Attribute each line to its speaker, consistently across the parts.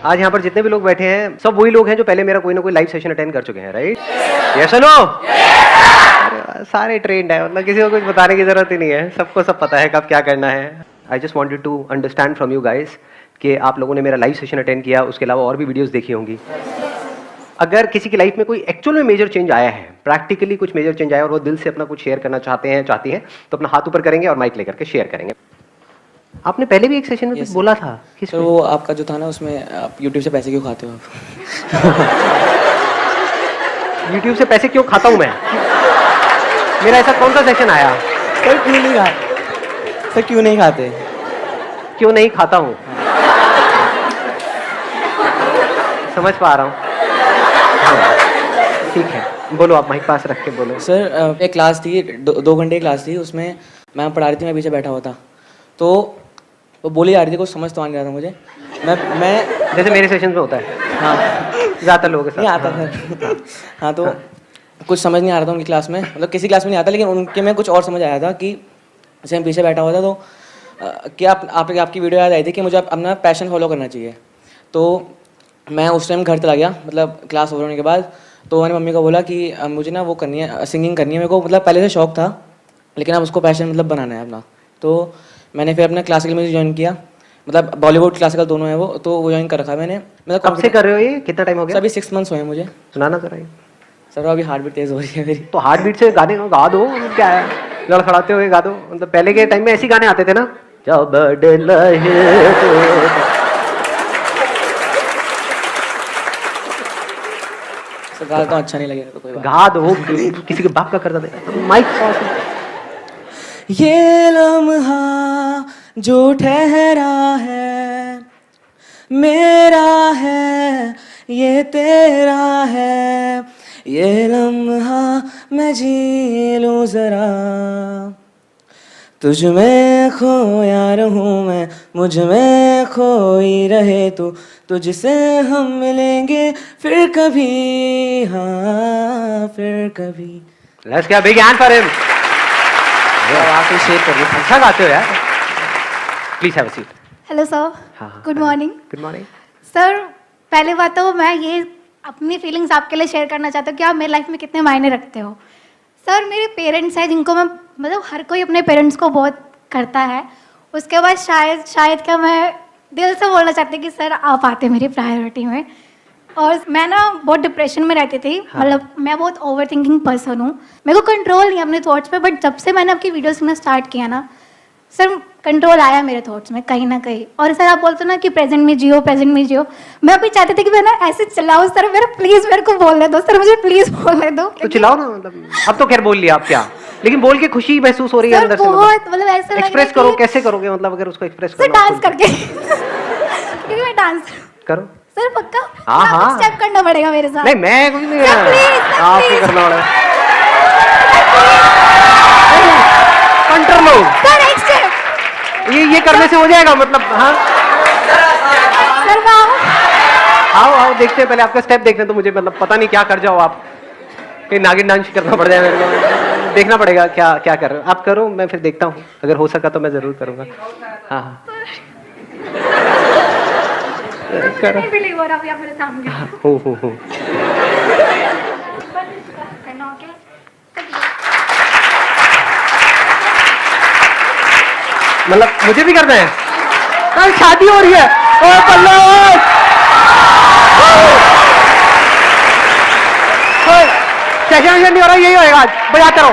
Speaker 1: आज यहाँ पर जितने भी लोग बैठे हैं सब वही लोग हैं जो पहले मेरा कोई ना कोई लाइव सेशन अटेंड कर चुके हैं, राइट? Yes no? सारे ट्रेंड है, मतलब किसी को कुछ बताने की जरूरत ही नहीं है, सबको सब पता है कब क्या करना है। I just wanted to understand from you guys कि आप लोगों ने मेरा लाइव सेशन अटेंड किया, उसके अलावा और भी वीडियोस देखी होंगी। अगर किसी की लाइफ में कोई एक्चुअल में मेजर चेंज आया है, प्रैक्टिकली कुछ मेजर चेंज आया और वो दिल से अपना कुछ शेयर करना चाहते हैं चाहती हैं, तो अपना हाथ ऊपर करेंगे और माइक लेकर के शेयर करेंगे। आपने पहले भी एक सेशन में कुछ बोला था कि
Speaker 2: सर वो आपका जो था ना, उसमें आप यूट्यूब से पैसे क्यों खाते हो आप?
Speaker 1: यूट्यूब से पैसे क्यों खाता हूं मैं? मेरा ऐसा कौन सा सेशन आया?
Speaker 2: सर क्यों नहीं खाते? सर क्यों नहीं खाते?
Speaker 1: क्यों नहीं खाता हूं? समझ पा रहा हूं। ठीक है, बोलो, आप माइक पास रख के बोलो।
Speaker 2: सर एक क्लास थी, 2 घंटे की क्लास थी, उसमें मैम पढ़ा रही थी, मैं पीछे बैठा हुआ था, तो वो बोली जा रही थी, कुछ समझ तो आ नहीं रहा था मुझे। मैं
Speaker 1: जैसे मेरे सेशन में होता है।
Speaker 2: हाँ,
Speaker 1: ज़्यादातर लोगों के साथ
Speaker 2: नहीं आता सर। हाँ, तो कुछ समझ नहीं आ रहा था उनकी क्लास में, मतलब किसी क्लास में नहीं आता, लेकिन उनके में कुछ और समझ आया था कि जैसे मैं पीछे बैठा हुआ था, तो कि आपकी वीडियो याद आई थी कि मुझे अपना पैशन फॉलो करना चाहिए। तो मैं उस टाइम घर चला गया, मतलब क्लास ओवर होने के बाद। तो मैंने मम्मी को बोला कि मुझे ना वो करनी है, सिंगिंग करनी है मेरे को, मतलब पहले से शौक था, लेकिन अब उसको पैशन मतलब बनाना है अपना। तो मैंने फिर अपना क्लासिकल म्यूजिक ज्वाइन किया, मतलब बॉलीवुड क्लासिकल दोनों है वो, तो वो ज्वाइन कर रखा है मैंने। मतलब
Speaker 1: कब से कर रहे हो ये? कितना टाइम हो गया?
Speaker 2: अभी 6 मंथ्स हुए हैं मुझे।
Speaker 1: सुनाना जरा ये।
Speaker 2: सर अभी हार्ट बीट तेज हो रही है मेरी।
Speaker 1: तो हार्ट बीट से गाने गा दो, क्या है, लड़खड़ाते हुए गा दो। मतलब पहले के टाइम में ऐसे गाने आते थे ना, जब
Speaker 2: सर गाना तो अच्छा नहीं लगेगा तो कोई बात।
Speaker 1: गा दो, किसी के बाप का करता था माइक पास।
Speaker 2: ये लम्हा जो ठहरा है मेरा है, ये तेरा है, ये लम्हा मैं जी लूं जरा, तुझ में खोया रहूं मैं, मुझ में खोई रहे तू, तुझसे हम मिलेंगे फिर कभी, हाँ फिर कभी।
Speaker 1: Let's give a big hand for him.
Speaker 2: आप शेयर करिए।
Speaker 1: अच्छा गाते हो यार। Please have a seat.
Speaker 3: Hello sir,
Speaker 1: हाँ,
Speaker 3: good morning.
Speaker 1: Good morning.
Speaker 3: Sir पहले बात तो मैं ये अपनी फीलिंग्स आपके लिए शेयर करना चाहती हूँ कि आप मेरी लाइफ में कितने मायने रखते हो। सर मेरे पेरेंट्स हैं जिनको मैं, मतलब हर कोई अपने पेरेंट्स को बहुत करता है। उसके बाद शायद क्या मैं दिल से बोलना चाहती कि सर आप आते मेरी प्रायोरिटी में। और मैं ना बहुत डिप्रेशन में रहती थी, मतलब मैं बहुत ओवर थिंकिंग पर्सन हूँ, मेरे को कंट्रोल नहीं अपने थॉट्स पे। बट जब से मैंने आपकी वीडियोस देखना स्टार्ट किया ना सर, कंट्रोल आया मेरे थॉट्स में कहीं ना कहीं। और सर आप बोलते हो ना कि प्रेजेंट में जियो, प्रेजेंट में जियो, मैं भी चाहती थी कि मैं ना ऐसे चिल्लाऊं सर, मेरा प्लीज मेरे को बोलने दो सर, मुझे प्लीज बोलने दो।
Speaker 1: तो चिल्लाओ ना, मतलब अब तो खैर बोल लिया, आप क्या, लेकिन बोल के खुशी महसूस हो रही है अंदर से।
Speaker 3: बहुत मतलब ऐसा
Speaker 1: एक्सप्रेस करो, कैसे करोगे, मतलब अगर उसको एक्सप्रेस
Speaker 3: सर
Speaker 1: करना
Speaker 3: डांस करके क्योंकि मैं डांस
Speaker 1: करो।
Speaker 3: सर पक्का
Speaker 1: हाँ, हाँ।
Speaker 3: स्टेप करना पड़ेगा मेरे साथ।
Speaker 1: नहीं, मैं कुछ नहीं
Speaker 3: सर, please,
Speaker 1: करना, आपको
Speaker 3: please।
Speaker 1: करना पड़ेगा। कंट्रोल लो
Speaker 3: सर एक स्टेप,
Speaker 1: ये करने से हो जाएगा, मतलब हाँ।
Speaker 3: सर मैं आऊं?
Speaker 1: आओ देखते हैं, पहले आपका स्टेप देखते हैं, तो मुझे मतलब पता नहीं क्या कर जाओ आप, कहीं नागिन डांस करना पड़ जाए मेरे को, देखना पड़ेगा क्या क्या कर रहे हो आप। करो, मैं फिर देखता हूँ, अगर हो सका तो मैं जरूर करूँगा। हाँ हाँ करो।
Speaker 3: नहीं बिलीव हो रहा अभी आप मेरे सामने।
Speaker 1: हो। मतलब मुझे भी करना है? हाँ, शादी हो रही है। ओ पल्ला, सेशन नहीं हो रहा, यही होएगा आज, बजाते रहो।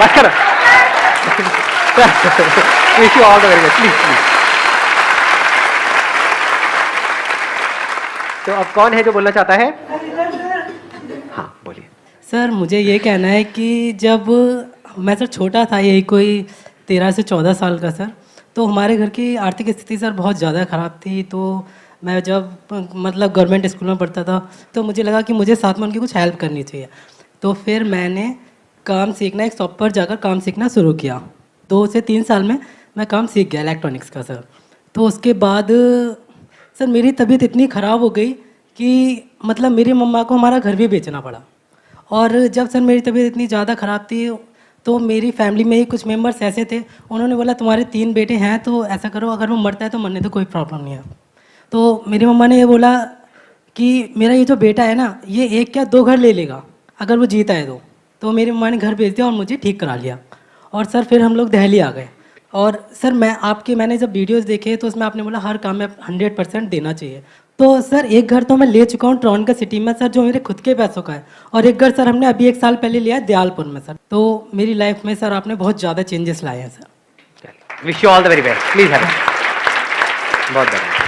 Speaker 1: बस करो। Wish you all the very best. Please. तो अब कौन है जो बोलना चाहता है? हाँ बोलिए।
Speaker 4: सर मुझे ये कहना है कि जब मैं सर छोटा था, यही कोई 13 से 14 साल का सर, तो हमारे घर की आर्थिक स्थिति सर बहुत ज़्यादा ख़राब थी। तो मैं जब मतलब गवर्नमेंट स्कूल में पढ़ता था, तो मुझे लगा कि मुझे साथ में उनकी कुछ हेल्प करनी चाहिए। तो फिर मैंने काम सीखना, एक शॉप पर जाकर काम सीखना शुरू किया। 2 से 3 साल में मैं काम सीख गया इलेक्ट्रॉनिक्स का सर। तो उसके बाद सर मेरी तबीयत इतनी ख़राब हो गई कि मतलब मेरी मम्मा को हमारा घर भी बेचना पड़ा। और जब सर मेरी तबीयत इतनी ज़्यादा ख़राब थी तो मेरी फैमिली में ही कुछ मेंबर्स ऐसे थे, उन्होंने बोला तुम्हारे 3 बेटे हैं तो ऐसा करो, अगर वो मरता है तो मरने दो, कोई प्रॉब्लम नहीं है। तो मेरी मम्मा ने ये बोला कि मेरा ये जो बेटा है ना, ये 1 क्या 2 घर ले लेगा अगर वो जीता है तो मेरी मम्मा ने घर भेज दिया और मुझे ठीक करा लिया। और सर फिर हम लोग दिल्ली आ गए। और सर मैंने जब वीडियोस देखे तो उसमें आपने बोला हर काम में 100% देना चाहिए। तो सर एक घर तो मैं ले चुका हूँ ट्रॉन का सिटी में सर, जो मेरे खुद के पैसों का है, और एक घर सर हमने अभी 1 साल पहले लिया है दयालपुर में सर। तो मेरी लाइफ में सर आपने बहुत ज़्यादा चेंजेस लाए हैं sir.
Speaker 1: Wish you all the very best, please have बहुत बढ़िया।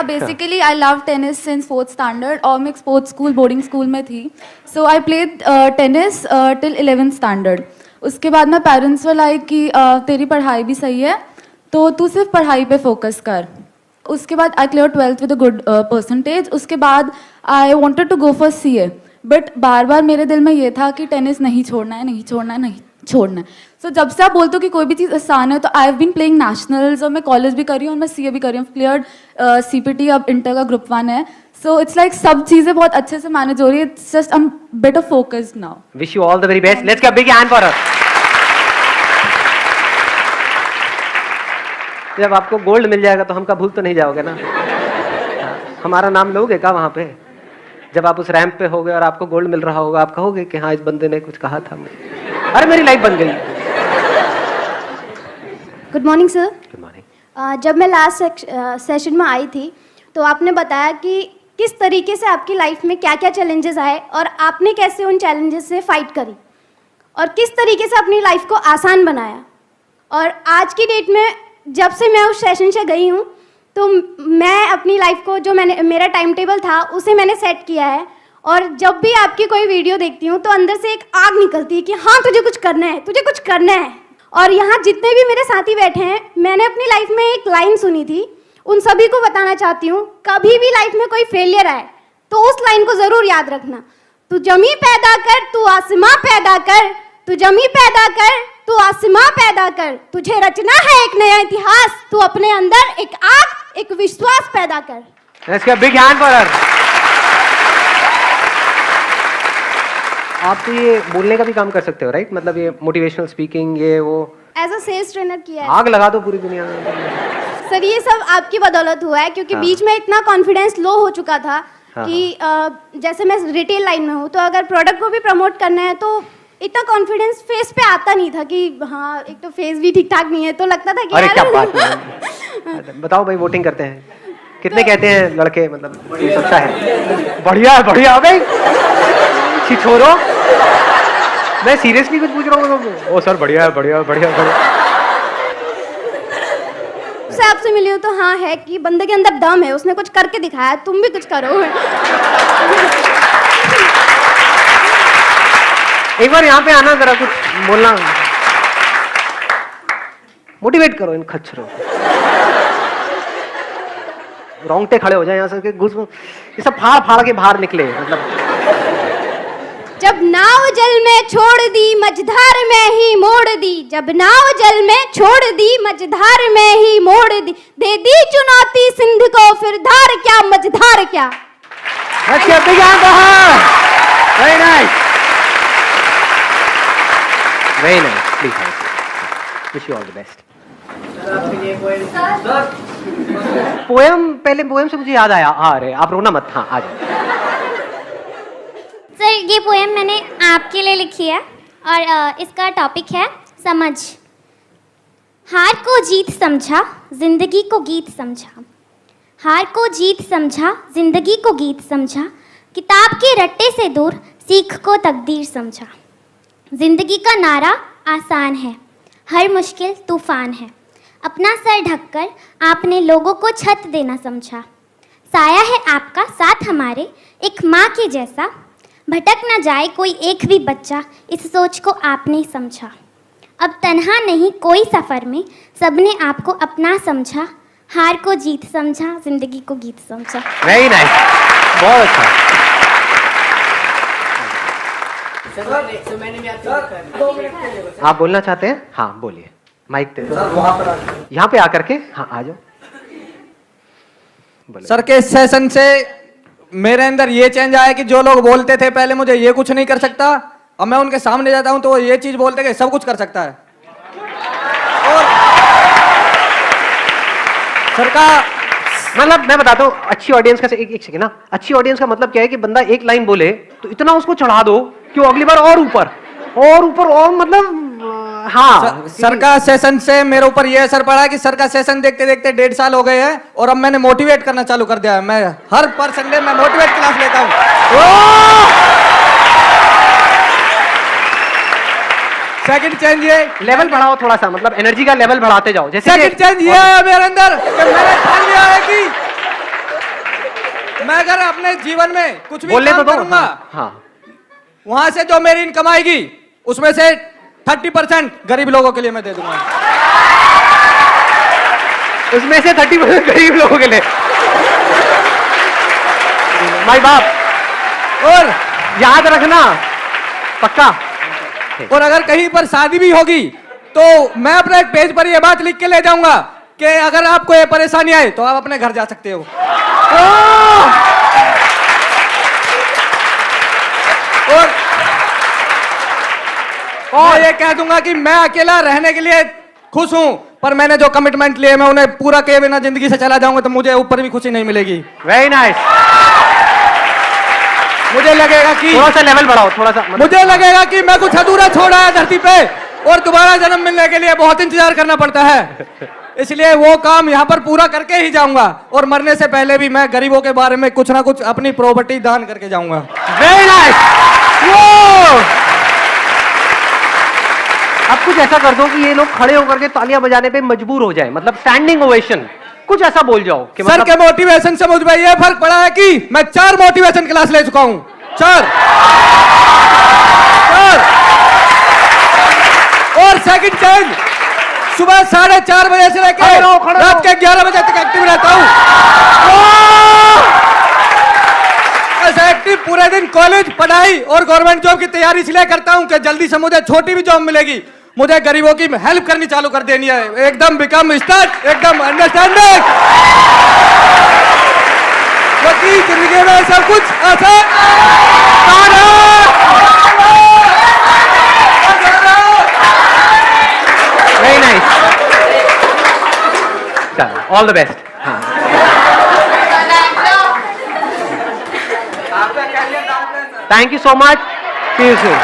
Speaker 5: Basically I love tennis since 4th standard और मैं एक स्पोर्ट्स स्कूल बोर्डिंग स्कूल में थी। So I played tennis till 11th standard. उसके बाद मैं पेरेंट्स वाला आई कि तेरी पढ़ाई भी सही है तो तू सिर्फ पढ़ाई पे फोकस कर। उसके बाद I clear 12th with a good percentage. उसके बाद I wanted to go for CA, but बार बार मेरे दिल में ये था कि टेनिस नहीं छोड़ना है, नहीं छोड़ना है, नहीं छोड़ना है। सो जब से आप बोलते हो कि कोई भी चीज़ आसान है, तो I have been playing nationals और मैं कॉलेज भी कर रही हूँ और मैं CA भी कर रही हूँ। क्लियर CPT, अब इंटर का ग्रुप 1 है। सो इट्स लाइक सब चीज़ें बहुत अच्छे से मैनेज हो रही है। It's just I am better focused now.
Speaker 1: Wish you all the very best, let's give a big hand for her. जब आपको गोल्ड मिल जाएगा तो हमका भूल तो नहीं जाओगे ना? हमारा नाम लोगे क्या वहाँ पे? जब आप उस रैंप पे होगे और आपको गोल्ड मिल रहा होगा, आप कहोगे कि हाँ इस बंदे ने कुछ कहा था मुझे, अरे मेरी लाइफ बन गई।
Speaker 6: Good morning sir.
Speaker 1: Good morning.
Speaker 6: जब मैं लास्ट सेशन में आई थी तो आपने बताया कि किस तरीके से आपकी लाइफ में क्या क्या चैलेंजेस आए और आपने कैसे उन चैलेंजेस से फाइट करी और किस तरीके से अपनी लाइफ को आसान बनाया। और आज की डेट में जब से मैं उस सेशन से गई हूँ तो मैं अपनी लाइफ को जो मेरा टाइम टेबल था उसे मैंने सेट किया है। और जब भी आपकी कोई वीडियो देखती हूँ तो अंदर से एक आग निकलती है कि हाँ तुझे कुछ करना है, तुझे कुछ करना है। और यहाँ जितने भी मेरे साथी बैठे हैं, मैंने अपनी लाइफ में एक लाइन सुनी थी, उन सभी को बताना चाहती हूँ, कभी भी लाइफ में कोई फेलियर आए तो उस लाइन को ज़रूर याद रखना। तू जमी पैदा कर, तू आसमां पैदा कर, तू जमी पैदा कर, तू आसमां पैदा कर, तुझे रचना है एक नया इतिहास, तू अपने अंदर एक आग, एक विश्वास पैदा कर।
Speaker 1: Let's give a big hand for her. आप तो ये बोलने का भी काम कर सकते हो, राइट? मतलब ये मोटिवेशनल स्पीकिंग, ये वो
Speaker 6: एज अ सेल्स ट्रेनर किया है।
Speaker 1: आग लगा दो पूरी दुनिया में।
Speaker 6: सर ये सब आपकी बदौलत हुआ है, क्योंकि
Speaker 1: हाँ।
Speaker 6: बीच में इतना कॉन्फिडेंस लो हो चुका था
Speaker 1: हाँ,
Speaker 6: कि जैसे मैं रिटेल लाइन में हूँ तो अगर प्रोडक्ट को भी प्रमोट करना है तो इतना कॉन्फिडेंस फेस पे आता नहीं था कि हाँ, एक तो फेस भी ठीक ठाक नहीं है तो लगता था कि
Speaker 1: अरे
Speaker 6: यार
Speaker 1: क्या बात है। बताओ भाई, वोटिंग करते हैं कितने कहते हैं लड़के, मतलब ये अच्छा है, बढ़िया है, बढ़िया है भाई, छोड़ो, मैं सीरियसली कुछ पूछ रहा हूँ। ओ सर बढ़िया है, बढ़िया बढ़िया बढ़िया।
Speaker 6: से आपसे मिली हूँ तो हाँ है कि बंदे के अंदर दम है, उसने कुछ करके दिखाया, तुम भी कुछ करो।
Speaker 1: एक बार यहाँ पे आना, जरा कुछ बोलना, मोटिवेट करो इन खच्चरों। रोंगटे खड़े हो जाए यहाँ से, घुस ये सब फाड़ फाड़ के बाहर निकले। मतलब
Speaker 6: जब नाव जल में छोड़ दी मझधार में ही मोड़ दी, जब नाव जल में छोड़ दी मझधार में ही मोड़ दी, दे दी चुनौती सिंध को फिर धार क्या मझधार क्या।
Speaker 1: अच्छा, big hand for her. Very nice, very nice, please wish you all the best. Poem, पहले पोएम से मुझे याद आया, अरे आप रोना मत, हाँ आ जाओ।
Speaker 7: सर ये पोएम मैंने आपके लिए लिखी है और इसका टॉपिक है समझ। हार को जीत समझा, जिंदगी को गीत समझा। हार को जीत समझा, जिंदगी को गीत समझा। किताब के रट्टे से दूर सीख को तकदीर समझा। जिंदगी का नारा आसान है, हर मुश्किल तूफान है। अपना सर ढककर आपने लोगों को छत देना समझा। साया है आपका साथ हमारे एक माँ के जैसा। भटक न जाए कोई एक भी बच्चा, इस सोच को आपने समझा। अब तन्हा नहीं कोई सफ़र में, सबने आपको अपना समझा। हार को जीत समझा, जिंदगी को गीत समझा।
Speaker 1: वेरी नाइस, बहुत अच्छा। आप बोलना चाहते हैं? हाँ बोलिए, माइक दे दो। यहाँ पे आकर के, हाँ आ जाओ।
Speaker 8: सर के इस सेशन से मेरे अंदर ये चेंज आया कि जो लोग बोलते थे पहले मुझे ये कुछ नहीं कर सकता, अब मैं उनके सामने जाता हूं तो वो ये चीज बोलते कि सब कुछ कर सकता है। और सर का
Speaker 1: मतलब मैं बताता हूँ, अच्छी ऑडियंस का एक सेकंड ना, अच्छी ऑडियंस का मतलब क्या है कि बंदा एक लाइन बोले तो इतना उसको चढ़ा दो कि वो अगली बार और ऊपर और मतलब हाँ।
Speaker 8: सर का सेशन से मेरे ऊपर ये असर पड़ा कि सर का सेशन देखते देखते 1.5 साल हो गए हैं और अब मैंने मोटिवेट करना चालू कर दिया है। मैं हर पर संडे में मोटिवेट क्लास लेता हूँ। सेकंड चेंज ये
Speaker 1: लेवल बढ़ाओ थोड़ा सा, मतलब एनर्जी का लेवल बढ़ाते जाओ। जैसे
Speaker 8: सेकंड चेंज ये है मेरे अंदर कि मैंने ठान लिया है कि मैं अगर अपने जीवन में कुछ भी
Speaker 1: बोलने
Speaker 8: काम
Speaker 1: तो दो।
Speaker 8: करूंगा,
Speaker 1: हाँ
Speaker 8: वहां से जो मेरी इनकम आएगी उसमें से 30% गरीब लोगों के लिए मैं दे दूंगा।
Speaker 1: उसमें से 30% गरीब लोगों के लिए। माय बाप।
Speaker 8: और
Speaker 1: याद रखना पक्का।
Speaker 8: और अगर कहीं पर शादी भी होगी तो मैं अपने एक पेज पर ये बात लिख के ले जाऊंगा कि अगर आपको ये परेशानी आए तो आप अपने घर जा सकते हो। और ये कह दूंगा कि मैं अकेला रहने के लिए खुश हूं, पर मैंने जो कमिटमेंट लिए मैं उन्हें पूरा किए बिना जिंदगी से चला जाऊंगा तो मुझे ऊपर भी खुशी नहीं मिलेगी।
Speaker 1: Very nice.
Speaker 8: मुझे लगेगा कि
Speaker 1: थोड़ा सा लेवल बढ़ाओ, थोड़ा सा मतलब
Speaker 8: मुझे लगेगा कि मैं कुछ अधूरा छोड़ा है धरती पे और दोबारा जन्म मिलने के लिए बहुत इंतजार करना पड़ता है, इसलिए वो काम यहाँ पर पूरा करके ही जाऊंगा। और मरने से पहले भी मैं गरीबों के बारे में कुछ ना कुछ अपनी प्रॉपर्टी दान करके जाऊंगा।
Speaker 1: Very nice. वो अब कुछ ऐसा कर दो कि ये लोग खड़े होकर के तालियां बजाने पे मजबूर हो जाए, मतलब स्टैंडिंग ओवेशन कुछ ऐसा बोल जाओ कि
Speaker 8: सर
Speaker 1: मतलब
Speaker 8: के मोटिवेशन से मुझ में ये फर्क पड़ा है कि मैं 4 मोटिवेशन क्लास ले चुका हूं। 4 और सेकंड चेंज सुबह 4:30 बजे से लेकर रात के 11 बजे तक एक्टिव रहता हूं। ऐसा एक्टिव पूरे दिन कॉलेज पढ़ाई और गवर्नमेंट जॉब की तैयारी इसलिए करता हूं कि जल्दी से मुझे छोटी भी जॉब मिलेगी, मुझे गरीबों की हेल्प करनी चालू कर देनी है। एकदम बिकम स्टार्ट, एकदम अंडरस्टैंडिंग, क्योंकि जिंदगी में सब कुछ आसान
Speaker 1: वेरी नाइस। चलो all the best. Thank you so much. See you soon.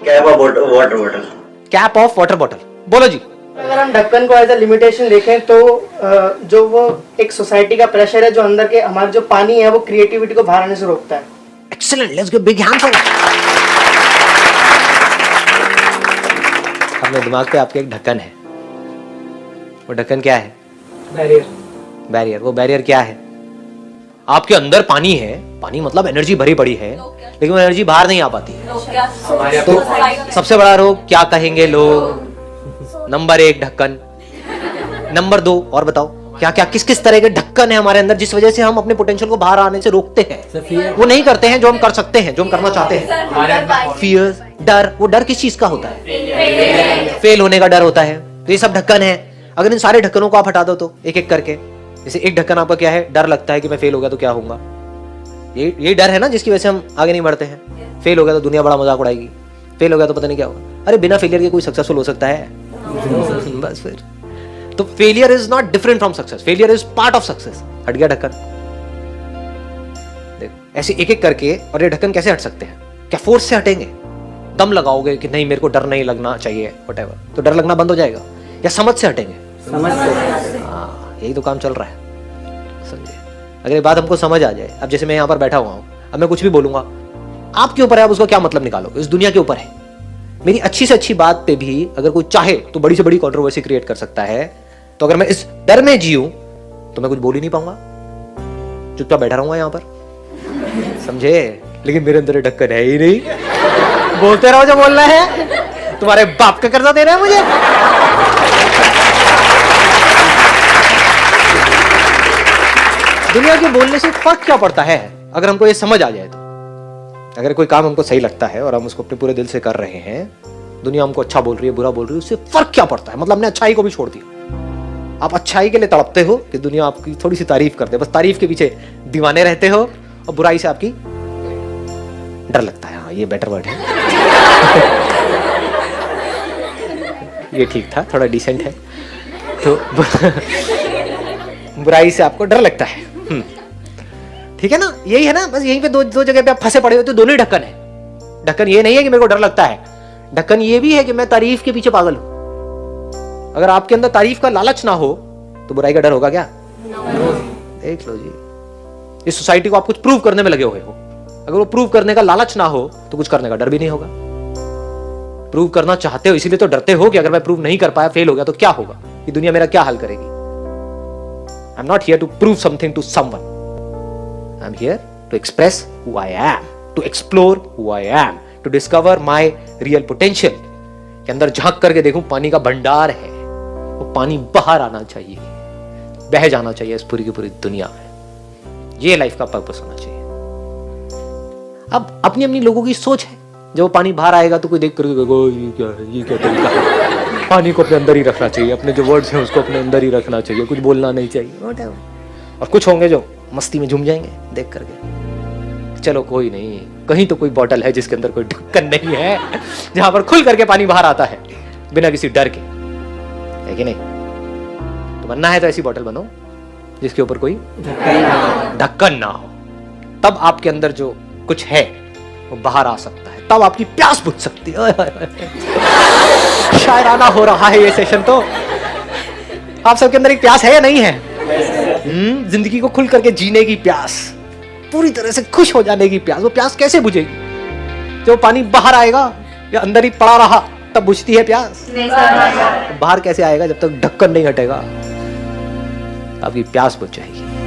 Speaker 1: Cap of water bottle बोलो जी।
Speaker 9: अगर हम ढक्कन को एज अ लिमिटेशन देखें तो जो वो एक सोसाइटी का प्रेशर है जो अंदर के हमारा जो पानी है वो क्रिएटिविटी को बाहर आने से रोकता है।
Speaker 1: Excellent, let's give big hand for अपने दिमाग पे आपके एक ढक्कन है, वो ढक्कन क्या है?
Speaker 9: बैरियर।
Speaker 1: बैरियर। वो बैरियर क्या है? आपके अंदर पानी है, पानी मतलब एनर्जी भरी पड़ी है, लेकिन वो एनर्जी बाहर नहीं आ पाती है। तो सबसे बड़ा रोग क्या कहेंगे लोग? नंबर 1 ढक्कन, नंबर 2 और बताओ क्या क्या किस किस तरह के ढक्कन है हमारे अंदर जिस वजह से हम अपने पोटेंशियल को बाहर आने से रोकते हैं, वो नहीं करते हैं जो हम कर सकते हैं, जो हम करना चाहते हैं। फियर, डर। वो डर किस चीज का होता है? फेल होने का डर होता है। तो ये सब ढक्कन है। अगर इन सारे ढक्कनों को आप हटा दो तो एक एक करके, जैसे एक ढक्कन आपका क्या है? डर लगता है कि मैं फेल हो गया तो क्या होगा, ये डर है ना जिसकी वजह से हम आगे नहीं बढ़ते हैं। फेल हो गया तो दुनिया बड़ा मजाक उड़ाएगी, फेल हो गया तो पता नहीं क्या होगा। अरे बिना फेलियर के कोई सक्सेसफुल हो सकता है? बस फिर तो failure is not different from success, failure is part of success. हट गया ढक्कन। देखो ऐसे एक एक करके। और ये ढक्कन कैसे हट सकते हैं? क्या फोर्स से हटेंगे? दम लगाओगे कि नहीं मेरे को डर नहीं लगना चाहिए, व्हाटएवर, तो डर लगना बंद हो जाएगा? या समझ से हटेंगे?
Speaker 9: समझ से।
Speaker 1: हाँ, यही तो काम चल रहा है। समझे? अगर ये बात हमको समझ आ जाए, अब जैसे मैं यहाँ पर बैठा हुआ हूँ, अब मैं कुछ भी बोलूंगा, आपके ऊपर है, आप उसका क्या मतलब निकालो, इस दुनिया के ऊपर है। मेरी अच्छी से अच्छी बात पे भी अगर कोई चाहे तो बड़ी से बड़ी कंट्रोवर्सी क्रिएट कर सकता है। तो अगर मैं इस डर में जीऊं तो मैं कुछ बोल ही नहीं पाऊंगा, चुपचाप बैठा रहूंगा यहाँ पर। समझे? लेकिन मेरे अंदर ढक्कन है ही नहीं। बोलते रहो जो बोलना है। तुम्हारे बाप का कर्जा देना है मुझे। दुनिया के बोलने से फर्क क्या पड़ता है अगर हमको ये समझ आ जाए तो? अगर कोई काम हमको सही लगता है और हम उसको अपने पूरे दिल से कर रहे हैं, दुनिया हमको अच्छा बोल रही है, बुरा बोल रही है, उससे फर्क क्या पड़ता है? मतलब हमने अच्छाई को भी छोड़ दिया। आप अच्छाई के लिए तड़पते हो कि दुनिया आपकी थोड़ी सी तारीफ कर दे, बस तारीफ के पीछे दीवाने रहते हो, और बुराई से आपकी डर लगता है। हाँ, ये बेटर वर्ड है। ये ठीक था, थोड़ा डिसेंट है। तो बुराई से आपको डर लगता है। ठीक है ना, यही है ना, बस यहीं पे दो जगह पे आप फंसे पड़े हो, तो दोनों ही ढक्कन है। ढक्कन ये नहीं है कि मेरे को डर लगता है, ढक्कन ये भी है कि मैं तारीफ के पीछे पागल हूं। अगर आपके अंदर तारीफ का लालच ना हो तो बुराई का डर होगा क्या? देख लो जी, इस सोसाइटी को आप कुछ प्रूव करने में लगे हुए हो। अगर वो प्रूव करने का लालच ना हो तो कुछ करने का डर भी नहीं होगा। प्रूव करना चाहते हो, इसीलिए तो डरते हो कि अगर मैं प्रूव नहीं कर पाया, फेल हो गया तो क्या होगा, ये दुनिया मेरा क्या हाल करेगी। I am not here to prove something to someone, I am here to express who I am, to explore who I am, to discover my real potential. के अंदर झांक करके देखूं पानी का भंडार है, वो पानी बाहर आना चाहिए, बह जाना चाहिए इस पूरी की पूरी दुनिया में। ये लाइफ का पर्पस होना चाहिए। अब अपनी अपनी लोगों की सोच है, जब वो पानी बाहर आएगा तो कोई देख कर ये क्या तरीका है। पानी को अपने अंदर ही रखना चाहिए, अपने जो वर्ड्स हैं उसको अपने अंदर ही रखना चाहिए, कुछ बोलना नहीं चाहिए। और कुछ होंगे जो मस्ती में झूम जाएंगे देख करके, चलो कोई नहीं, कहीं तो कोई बॉटल है जिसके अंदर कोई ढक्कन नहीं है, जहां पर खुल करके पानी बाहर आता है बिना किसी डर के, है कि नहीं? तो बनना है तो ऐसी बॉटल बनो जिसके ऊपर कोई ढक्कन ना हो, तब आपके अंदर जो कुछ है वो बाहर आ सकता है, तब आपकी प्यास बुझ सकती है। शायराना हो रहा है ये सेशन। तो आप सबके अंदर एक प्यास है या नहीं है? जिंदगी को खुल करके जीने की प्यास, पूरी तरह से खुश हो जाने की प्यास। वो प्यास कैसे बुझेगी? जब पानी बाहर आएगा या अंदर ही पड़ा रहा तब बुझती है प्यास। बाहर कैसे आएगा? जब तक ढक्कन नहीं हटेगा आपकी प्यास बुझ जाएगी।